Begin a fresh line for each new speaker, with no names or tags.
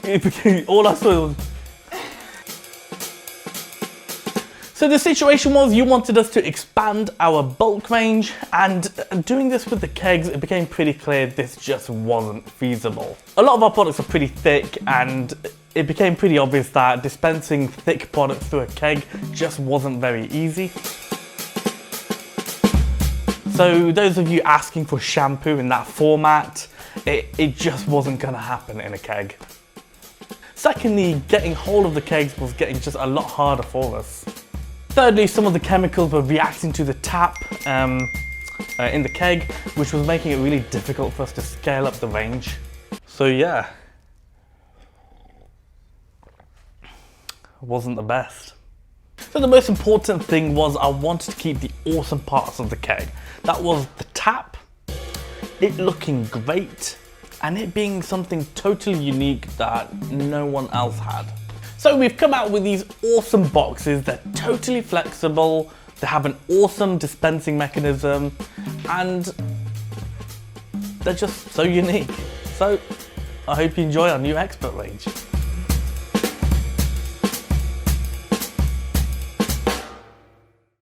It became, all I saw was... So the situation was you wanted us to expand our bulk range, and doing this with the kegs, it became pretty clear this just wasn't feasible. A lot of our products are pretty thick, and it became pretty obvious that dispensing thick products through a keg just wasn't very easy. So those of you asking for shampoo in that format, it just wasn't gonna happen in a keg. Secondly, getting hold of the kegs was getting just a lot harder for us. Thirdly, some of the chemicals were reacting to the tap in the keg, which was making it really difficult for us to scale up the range. So yeah, it wasn't the best. So the most important thing was I wanted to keep the awesome parts of the keg. That was the tap, it looking great, and it being something totally unique that no one else had. So we've come out with these awesome boxes. They're totally flexible, they have an awesome dispensing mechanism, and they're just so unique. So I hope you enjoy our new expert range.